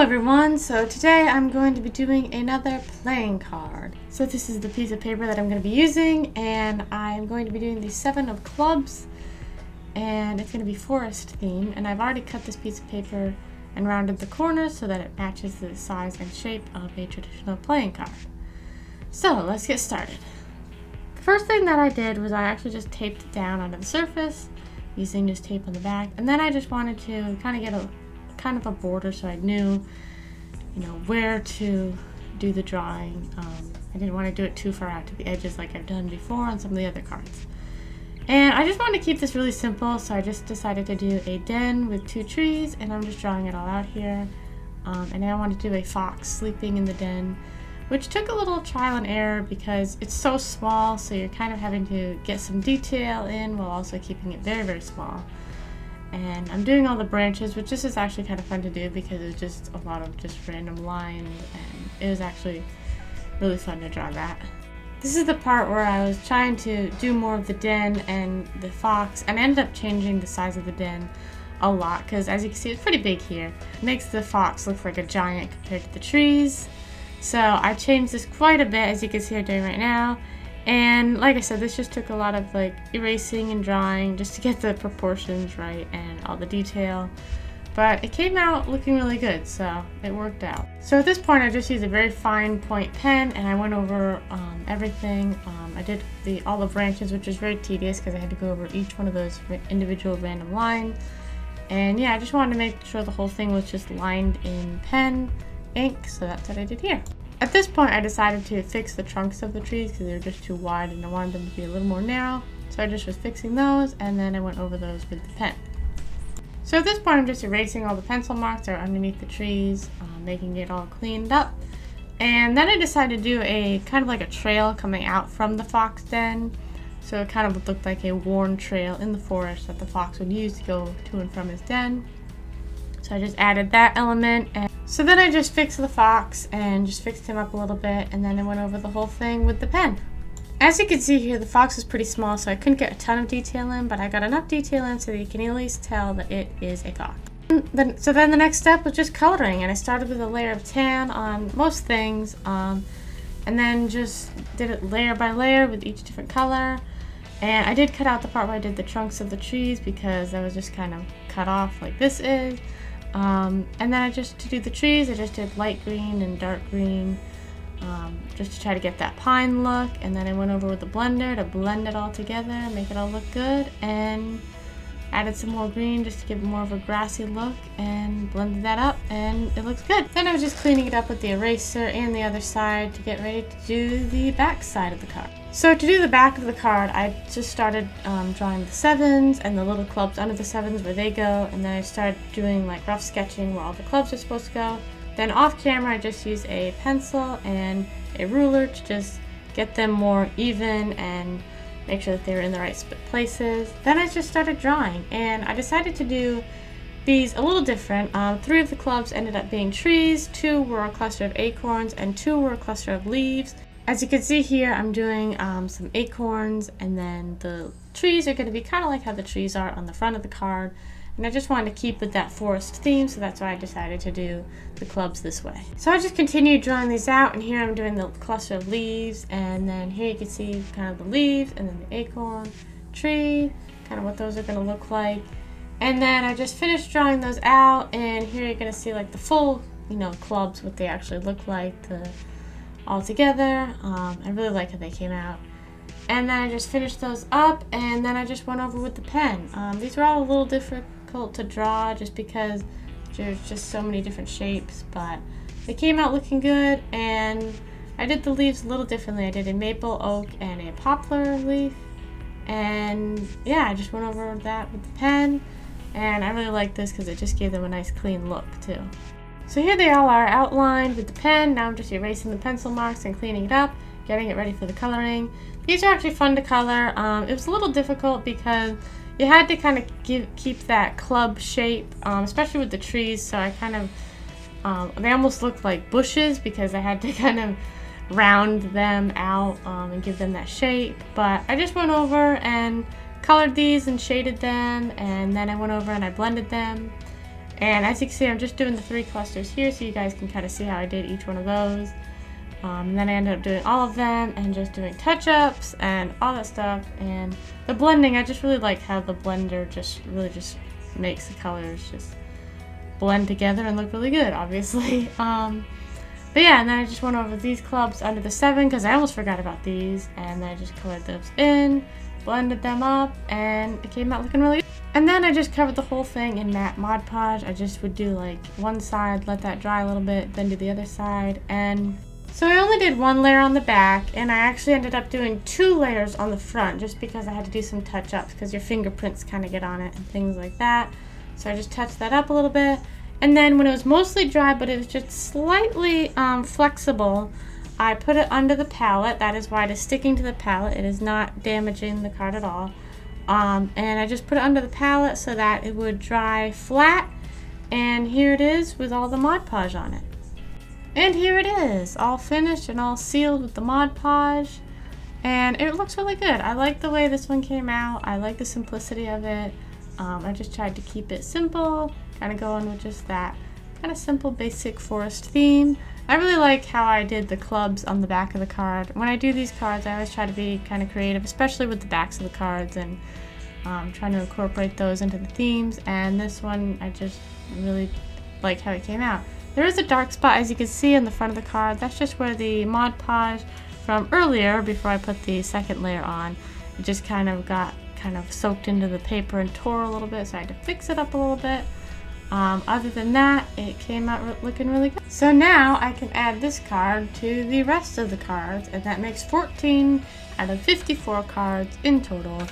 everyone, so today I'm going to be doing another playing card. So this is the piece of paper that I'm going to be using, and I'm going to be doing the 7 of clubs, and it's going to be forest theme, and I've already cut this piece of paper and rounded the corners so that it matches the size and shape of a traditional playing card. So let's get started. The first thing that I did was I actually just taped it down onto the surface using just tape on the back, and then I just wanted to kind of get a border so I knew, where to do the drawing. I didn't want to do it too far out to the edges like I've done before on some of the other cards. And I just wanted to keep this really simple, so I just decided to do a den with 2 trees, and I'm just drawing it all out here. And I wanted to do a fox sleeping in the den, which took a little trial and error because it's so small, so you're kind of having to get some detail in while also keeping it very, very small. And I'm doing all the branches, which this is actually kind of fun to do because it's just a lot of just random lines, and it was actually really fun to draw that. This is the part where I was trying to do more of the den and the fox, and I ended up changing the size of the den a lot because, as you can see, it's pretty big here. It makes the fox look like a giant compared to the trees. So I changed this quite a bit, as you can see I'm doing right now. And like I said, this just took a lot of erasing and drawing just to get the proportions right and all the detail. But it came out looking really good, so it worked out. So at this point, I just used a very fine point pen, and I went over everything. I did all the branches, which was very tedious because I had to go over each one of those individual random lines. And yeah, I just wanted to make sure the whole thing was just lined in pen ink, so that's what I did here. At this point, I decided to fix the trunks of the trees because they were just too wide and I wanted them to be a little more narrow. So I just was fixing those, and then I went over those with the pen. So at this point, I'm just erasing all the pencil marks that are underneath the trees, making it all cleaned up. And then I decided to do a kind of like a trail coming out from the fox den. So it kind of looked like a worn trail in the forest that the fox would use to go to and from his den. So I just added that element, and so then I just fixed the fox and just fixed him up a little bit, and then I went over the whole thing with the pen. As you can see here, the fox is pretty small, so I couldn't get a ton of detail in, but I got enough detail in so that you can at least tell that it is a fox. So then the next step was just coloring, and I started with a layer of tan on most things, and then just did it layer by layer with each different color. And I did cut out the part where I did the trunks of the trees because that was just kind of cut off like this is. And then to do the trees, I just did light green and dark green, just to try to get that pine look. And then I went over with the blender to blend it all together, make it all look good, and added some more green just to give it more of a grassy look, and blended that up, and it looks good. Then I was just cleaning it up with the eraser and the other side to get ready to do the back side of the card. So to do the back of the card, I just started drawing the 7s and the little clubs under the 7s where they go, and then I started doing rough sketching where all the clubs are supposed to go. Then off camera, I just used a pencil and a ruler to just get them more even and make sure that they were in the right places. Then I just started drawing, and I decided to do these a little different. 3 of the clubs ended up being trees, 2 were a cluster of acorns, and 2 were a cluster of leaves. As you can see here, I'm doing some acorns, and then the trees are going to be kind of like how the trees are on the front of the card. And I just wanted to keep with that forest theme, so that's why I decided to do the clubs this way. So I just continued drawing these out, and here I'm doing the cluster of leaves, and then here you can see kind of the leaves, and then the acorn, tree, kind of what those are going to look like. And then I just finished drawing those out, and here you're going to see the full, clubs, what they actually look like all together. I really like how they came out. And then I just finished those up, and then I just went over with the pen. These were all a little difficult to draw just because there's just so many different shapes, but they came out looking good. And I did the leaves a little differently. I did a maple, oak, and a poplar leaf. And yeah, I just went over that with the pen, and I really like this because it just gave them a nice clean look too. So here they all are outlined with the pen. Now I'm just erasing the pencil marks and cleaning it up, getting it ready for the coloring. These are actually fun to color. It was a little difficult because you had to kind of keep that club shape, especially with the trees. So I kind of, they almost looked like bushes because I had to kind of round them out and give them that shape. But I just went over and colored these and shaded them, and then I went over and I blended them. And as you can see, I'm just doing the 3 clusters here so you guys can kind of see how I did each one of those. And then I ended up doing all of them and just doing touch-ups and all that stuff. And the blending, I just really like how the blender just makes the colors just blend together and look really good, obviously. But yeah, and then I just went over these clubs under the 7 because I almost forgot about these. And then I just colored those in, blended them up, and it came out looking really good. And then I just covered the whole thing in matte Mod Podge. I just would do like one side, let that dry a little bit, then do the other side. And so I only did 1 layer on the back, and I actually ended up doing 2 layers on the front just because I had to do some touch-ups because your fingerprints kind of get on it and things like that. So I just touched that up a little bit. And then when it was mostly dry, but it was just slightly flexible, I put it under the palette. That is why it is sticking to the palette. It is not damaging the card at all. And I just put it under the palette so that it would dry flat. And here it is with all the Mod Podge on it. And here it is, all finished and all sealed with the Mod Podge. And it looks really good. I like the way this one came out. I like the simplicity of it. I just tried to keep it simple, kind of going with just that kind of simple basic forest theme. I really like how I did the clubs on the back of the card. When I do these cards, I always try to be kind of creative, especially with the backs of the cards, and trying to incorporate those into the themes. And this one, I just really like how it came out. There is a dark spot, as you can see, in the front of the card. That's just where the Mod Podge from earlier, before I put the 2nd layer on, it just kind of got soaked into the paper and tore a little bit, so I had to fix it up a little bit. Other than that, it came out looking really good. So now I can add this card to the rest of the cards, and that makes 14 out of 54 cards in total.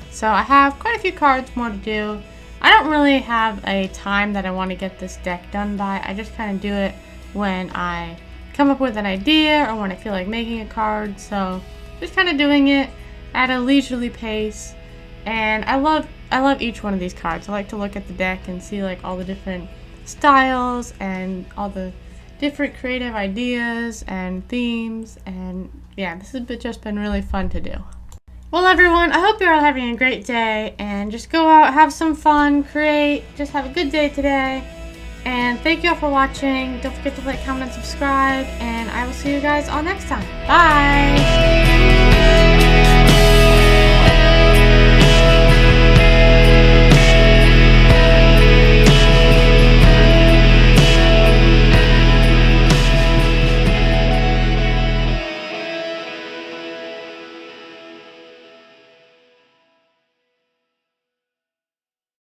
So I have quite a few cards more to do. I don't really have a time that I want to get this deck done by. I just kind of do it when I come up with an idea or when I feel like making a card. So just kind of doing it at a leisurely pace. And I love each one of these cards. I like to look at the deck and see like all the different styles and all the different creative ideas and themes. And yeah, this has just been really fun to do. Well, everyone, I hope you're all having a great day, and just go out, have some fun, create, just have a good day today. And thank you all for watching. Don't forget to like, comment, and subscribe, and I will see you guys all next time. Bye!